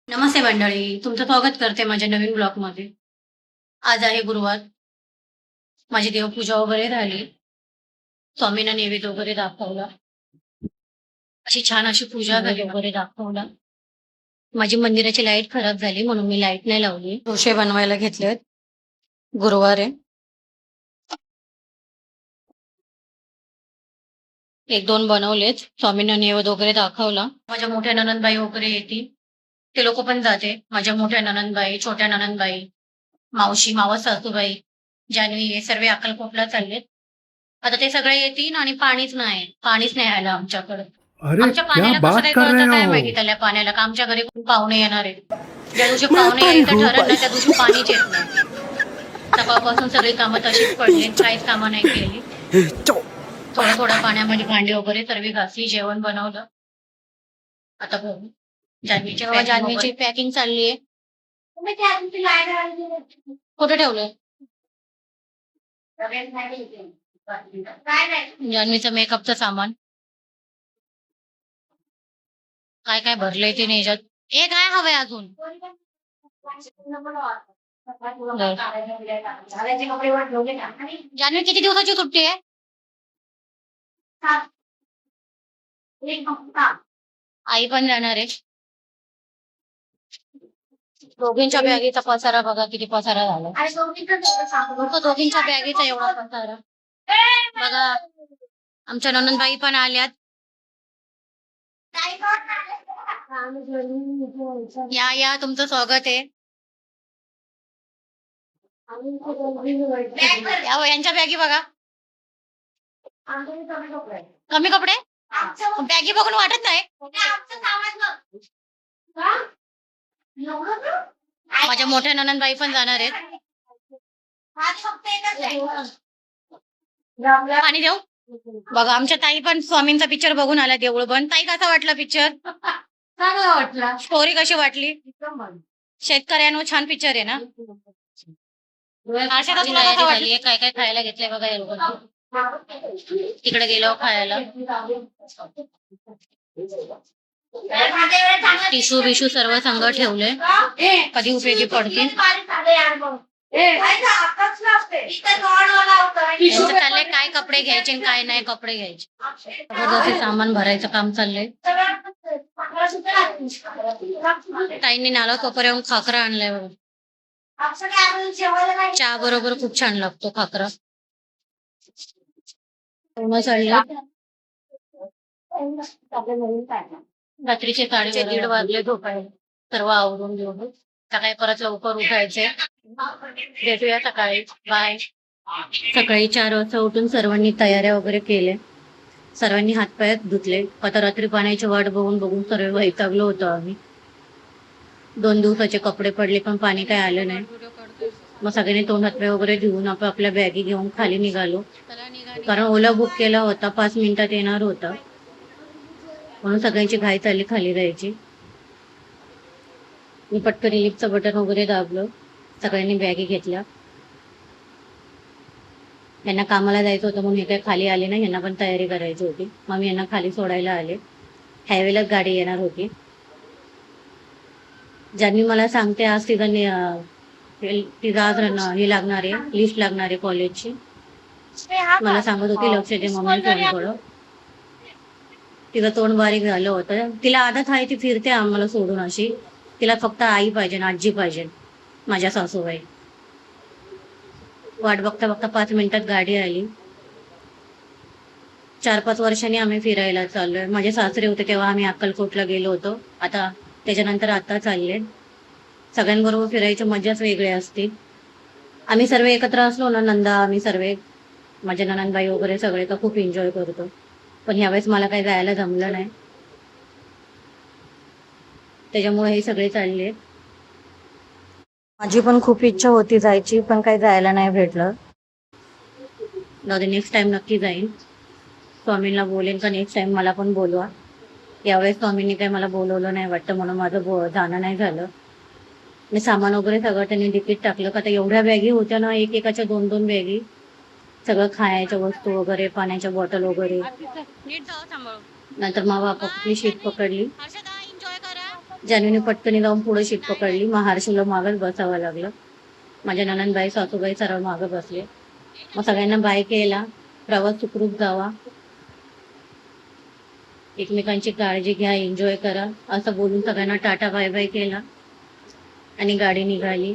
नमस्ते मंडळी, तुमचं स्वागत करते माझ्या नवीन ब्लॉगमध्ये. आज आहे गुरुवार. माझी देवपूजा वगैरे झाली. स्वामींना नैवेद्य वगैरे दाखवला. अशी छान अशी पूजा झाली वगैरे दाखवला. माझी मंदिराची लाईट खराब झाली म्हणून मी लाईट नाही लावली. डोसे बनवायला घेतलेत. गुरुवार आहे. 1-2 बनवलेत. स्वामींना नैवेद्य वगैरे दाखवला. माझ्या मोठ्या नणंदबाई वगैरे येतील. ते लोक पण जाते. माझ्या मोठ्या नणंदबाई, छोट्या नणंदबाई, मावशी, मावस सासूबाई, जान्हवी हे सर्व अक्कलकोटला चाललेत. आता ते सगळे येतील आणि पाणीच नाही आलं आमच्याकडे. अरे आमच्या क्या पाण्याला कसं बात काय कर रहे कळतं काय हो? माहिती त्या पाण्याला का आमच्या घरी कोण पाहुणे येणार आहेत. ज्या दिवशी मैं पाहुणे आता यायचं हूँ ठरलं ना त्या बस. दिवशी पाणीच येत नाही. सकाळपासून सगळी कामं तशीच पडली, काहीच कामं नाही केली. चो. थोड्या थोड्या पाण्यामध्ये भांडी वगैरे सर्व घासली, जेवण बनवलं. आता बघू जान्हवीची पॅकिंग चालली आहे. कुठे ठेवलंय? जान्हवीचं मेकअपचं सामान काय काय भरलंय ते नाही याच्यात. काय हवंय अजून? जान्हवी किती दिवसाची सुट्टी आहे? आई पण जाणार आहे. दोघींच्या बॅगेचा पसारा बघा किती पसारा झाला. दोघींच्या बॅगेचा एवढा पसारा बघा. आमच्या नणंदबाई पण आल्यात. या तुमचं स्वागत आहे. यांच्या बॅगी बघा. कमी कपडे बॅगी बघून वाटत नाही. माझ्या मोठ्या नणंदबाई पण जाणार आहेत. पाणी देऊ बघा. आमच्या ताई पण स्वामींचा पिक्चर बघून आला देऊळ बंद. ताई कसा वाटला पिक्चर? चांगला वाटला. स्टोरी कशी वाटली? शेतकऱ्यांवर छान पिक्चर आहे ना. काय काय खायला घेतलंय बघा या लोकांनी. तिकडे गेलो खायला. टिशू बिशू सर्व संघ ठेवले, कधी उपयोगी पडतील. चाललंय काय कपडे घ्यायचे काय नाही कपडे घ्यायचे. जबरदस्ती सामान भरायचं काम चाललंय. ताईंनी नाला कोपऱ्याहून खाकरा आणलाय बघा. चहा बरोबर खूप छान लागतो खाकरा. रात्रीचे 1:30 वाजले झोपायला. सर्व आवरून घेऊन सकाळी परत लवकर उठायचे. भेटूया सकाळी. बाय. सकाळी 4 वाजता उठून सर्वांनी तयाऱ्या वगैरे केल्या. सर्वांनी हातपाय धुतले. आता रात्री पाण्याची वाट बघून बघून सर्व वैतागलो होतो आम्ही. 2 दिवसाचे कपडे पडले पण पाणी काय आलं नाही. मग सगळ्यांनी तोंड हातपाय वगैरे धुवून आपल्या बॅगी घेऊन खाली निघालो. कारण ओला बुक केला होता, 5 मिनिटात येणार होता म्हणून सगळ्यांची घाई चालली खाली जायची. मी पटकन लिफ्टचं बटन वगैरे दाबलं. सगळ्यांनी बॅगी घेतल्या. यांना कामाला जायचं होतं म्हणून हे काही खाली आले नाही. यांना पण तयारी करायची होती. मग मी यांना खाली सोडायला आले. हायवेलाच गाडी येणार होती. ज्यांनी मला सांगते आज तिचा आज हे लागणार आहे, लिस्ट लागणार आहे कॉलेजची. मला सांगत होती लक्ष दे मम्मी फोन करू. तिचं तोंड बारीक झालं होतं. तिला आदत आहे, ती फिरते आम्हाला सोडून अशी. तिला फक्त आई पाहिजे, आजी पाहिजे, माझ्या सासूबाई. वाट बघता बघता 5 मिनिटात गाडी आली. 4-5 वर्षांनी आम्ही फिरायला चाललोय. माझे सासरे होते तेव्हा आम्ही अक्कलकोटला गेलो होतो. आता त्याच्यानंतर आता चालले. सगळ्यांबरोबर फिरायची मजाच वेगळी असते. आम्ही सर्व एकत्र असलो ना, नंदा आम्ही सर्व माझ्या नणंदबाई वगैरे सगळे तर खूप एन्जॉय करतो. पण यावेळेस मला काही जायला जमलं नाही. त्याच्यामुळे हे सगळे चालले. माझी पण खूप इच्छा होती जायची पण काही जायला नाही भेटलं. नेक्स्ट टाइम नक्की जाईन. स्वामींना बोलेन का नेक्स्ट टाइम मला पण बोलवा. यावेळेस स्वामींनी काही मला बोलवलं नाही वाटतं म्हणून माझं जाणं नाही झालं. मी सामान वगैरे सगळं त्यांनी तिकीट टाकलं. का तर एवढ्या बॅगी होत्या ना, एकाच्या 2-2 बॅगी. सगळं खायच्या वस्तू वगैरे, पाण्याच्या बॉटल वगैरे. नंतर मग आपली शीट पकडली. जानूने पटकन जाऊन पुढे शीट पकडली. महार्षीला मागच बसावं लागलं. माझ्या ननंदबाई सासूबाई सर्व मागं बसले. मग सगळ्यांना बाय केला. प्रवास सुखरूप जावा, एकमेकांची काळजी घ्या, एन्जॉय करा असं बोलून सगळ्यांना टाटा बाय बाय केला आणि गाडी निघाली.